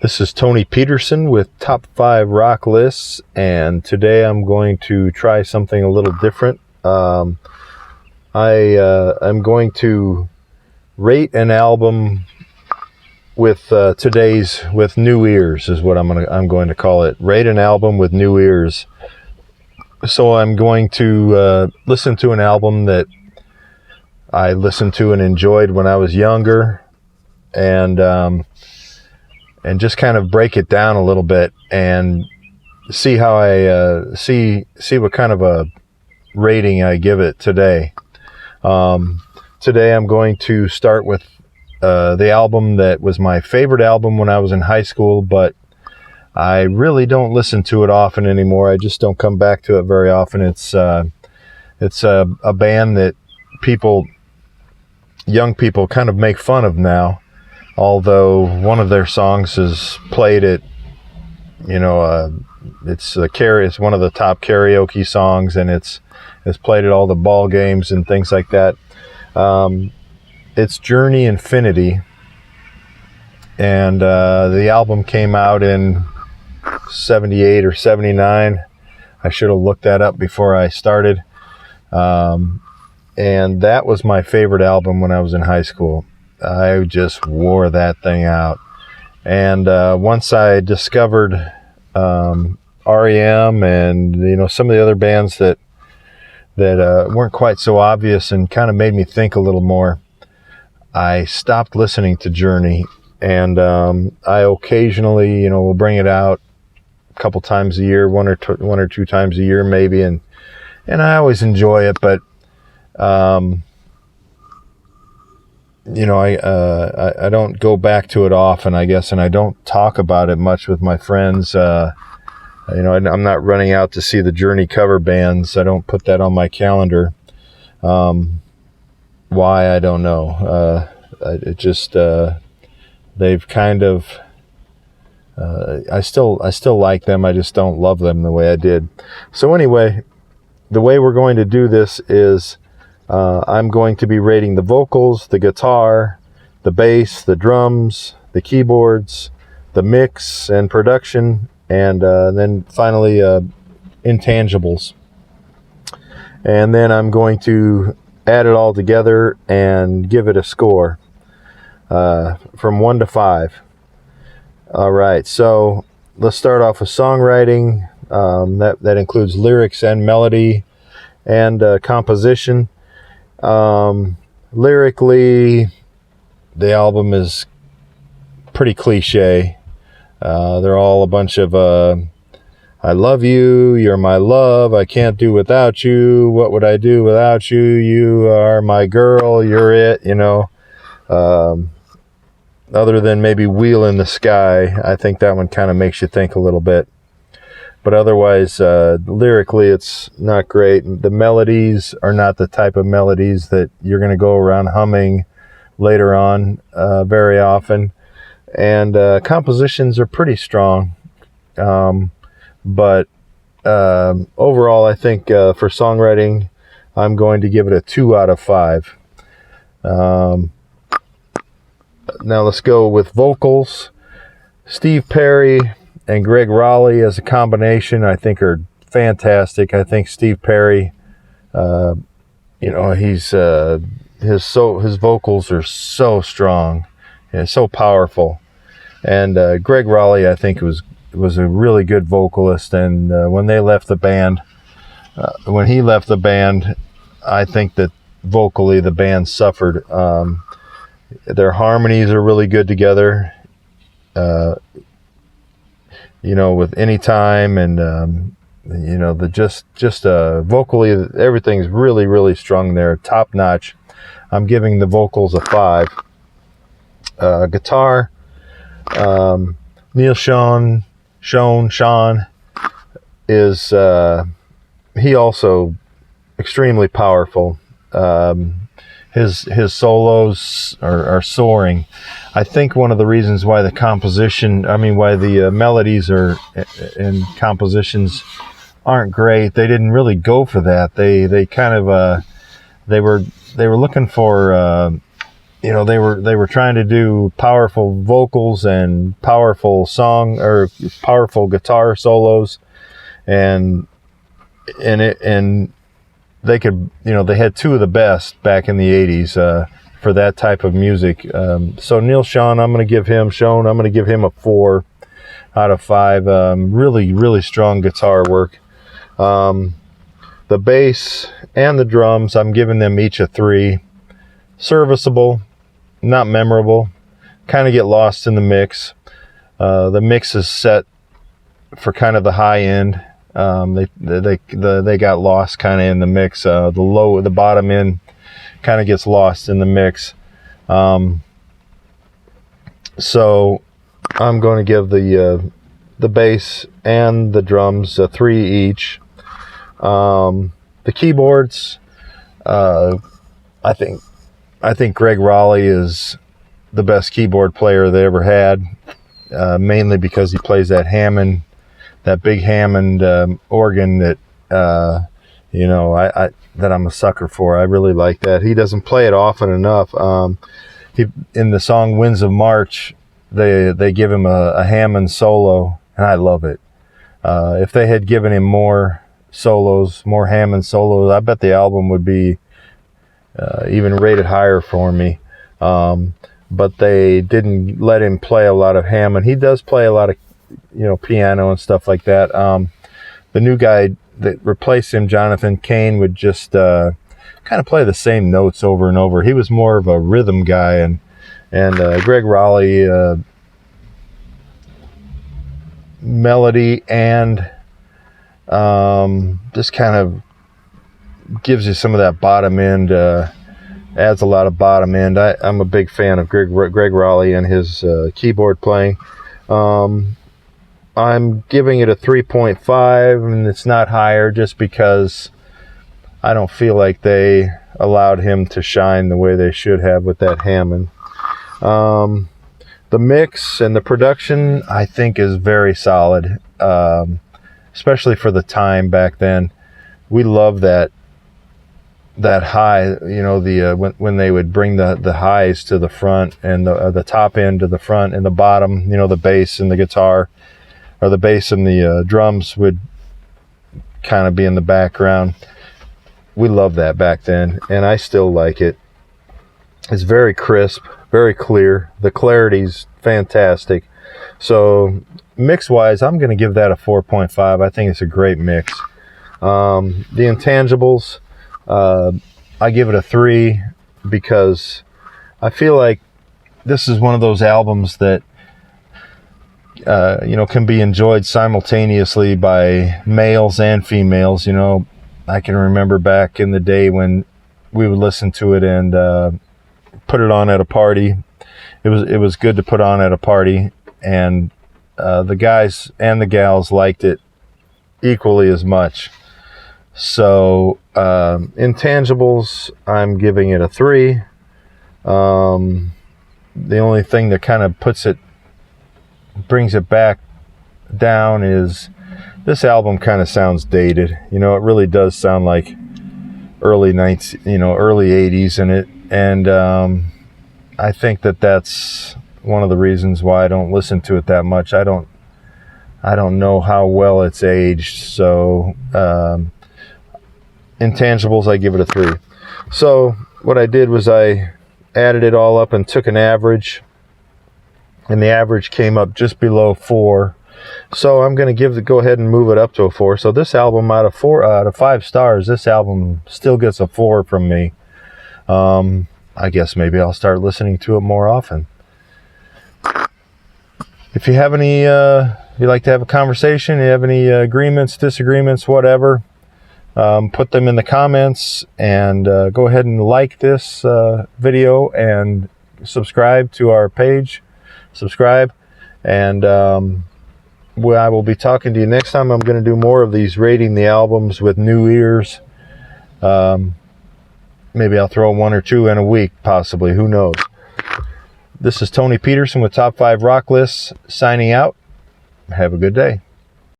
This is Tony Peterson with Top 5 Rock Lists, and today I'm going to try something a little different. I'm going to rate an album with with new ears is what I'm going to call it. Rate an album with new ears. So I'm going to listen to an album that I listened to and enjoyed when I was younger, and just kind of break it down a little bit and see how I see what kind of a rating I give it today. Today I'm going to start with the album that was my favorite album when I was in high school, but I really don't listen to it often anymore. I just don't come back to it very often. It's a band that young people kind of make fun of now. Although one of their songs is played at, it's one of the top karaoke songs, and it's played at all the ball games and things like that. It's Journey Infinity, and the album came out in 78 or 79. I should have looked that up before I started. And that was my favorite album when I was in high school. I just wore that thing out. And once I discovered REM and some of the other bands that weren't quite so obvious and kind of made me think a little more, I stopped listening to Journey. And I occasionally, will bring it out a couple times a year, one or two times a year maybe, and I always enjoy it, but I don't go back to it often, I guess, and I don't talk about it much with my friends. I'm not running out to see the Journey cover bands. I don't put that on my calendar. Why, I don't know. It just they've kind of. I still like them. I just don't love them the way I did. So anyway, the way we're going to do this is. I'm going to be rating the vocals, the guitar, the bass, the drums, the keyboards, the mix and production, and then finally intangibles. And then I'm going to add it all together and give it a score from 1 to 5. All right, so let's start off with songwriting. That includes lyrics and melody and composition. Lyrically, the album is pretty cliche. They're all a bunch of I love you, you're my love, I can't do without you, what would I do without you, you are my girl, you're it, other than maybe Wheel in the Sky. I think that one kind of makes you think a little bit. But otherwise, lyrically, it's not great. The melodies are not the type of melodies that you're going to go around humming later on very often. And compositions are pretty strong. But overall, I think for songwriting, I'm going to give it a 2 out of 5. Now let's go with vocals. Steve Perry and Gregg Rolie as a combination, I think, are fantastic. I think Steve Perry, his vocals are so strong and so powerful. And Gregg Rolie, I think, was a really good vocalist. And when he left the band, I think that vocally the band suffered. Their harmonies are really good together. With Anytime and, vocally, everything's really, really strung there, top notch. I'm giving the vocals a 5. Guitar, Neal Schon is, he also extremely powerful. His solos are soaring. I think one of the reasons why the melodies and compositions aren't great, they didn't really go for that. They kind of they were looking for you know, they were trying to do powerful vocals and powerful song or powerful guitar solos, and they could, you know, they had two of the best back in the 80s for that type of music. So Neal Schon, I'm going to give him a 4 out of 5. Really, really strong guitar work. The bass and the drums, I'm giving them each a 3. Serviceable, not memorable. Kind of get lost in the mix. The mix is set for kind of the high end. They got lost kind of in the mix. The bottom end kind of gets lost in the mix. So I'm going to give the bass and the drums a 3 each. The keyboards, I think Gregg Rolie is the best keyboard player they ever had, mainly because he plays that Hammond, that big Hammond organ that you know, that I'm a sucker for. I really like that. He doesn't play it often enough. In the song "Winds of March," they give him a Hammond solo, and I love it. If they had given him more solos, more Hammond solos, I bet the album would be even rated higher for me. But they didn't let him play a lot of Hammond. He does play a lot of, you know, piano and stuff like that. The new guy that replaced him, Jonathan Cain, would just kind of play the same notes over and over. He was more of a rhythm guy, and Gregg Rolie, melody and just kind of gives you some of that bottom end, adds a lot of bottom end. I'm a big fan of Gregg Rolie and his keyboard playing. I'm giving it a 3.5, and it's not higher just because I don't feel like they allowed him to shine the way they should have with that Hammond. The mix and the production, I think, is very solid, especially for the time back then. We love that high, you know, when they would bring the highs to the front and the top end to the front, and the bottom, you know, the bass and the guitar, or the bass and the drums would kind of be in the background. We loved that back then, and I still like it. It's very crisp, very clear. The clarity's fantastic. So mix-wise, I'm going to give that a 4.5. I think it's a great mix. The Intangibles, I give it a 3 because I feel like this is one of those albums that you know, can be enjoyed simultaneously by males and females. You know, I can remember back in the day when we would listen to it and put it on at a party. It was good to put on at a party, and the guys and the gals liked it equally as much. So Intangibles, I'm giving it a 3. The only thing that kind of brings it back down is this album kind of sounds dated. You know, it really does sound like early 80s, and I think that's one of the reasons why I don't listen to it that much. I don't know how well it's aged. So Intangibles, I give it a 3. So what I did was I added it all up and took an average, and the average came up just below 4. So I'm going to go ahead and move it up to a 4. So this album, out of 5 stars, this album still gets a 4 from me. I guess maybe I'll start listening to it more often. If you have any, if you'd like to have a conversation, you have any agreements, disagreements, whatever, put them in the comments, and go ahead and like this video and subscribe to our page. Subscribe, and I will be talking to you next time. I'm going to do more of these rating the albums with new ears. Maybe I'll throw 1 or 2 in a week, possibly. Who knows? This is Tony Peterson with Top 5 Rock Lists, signing out. Have a good day.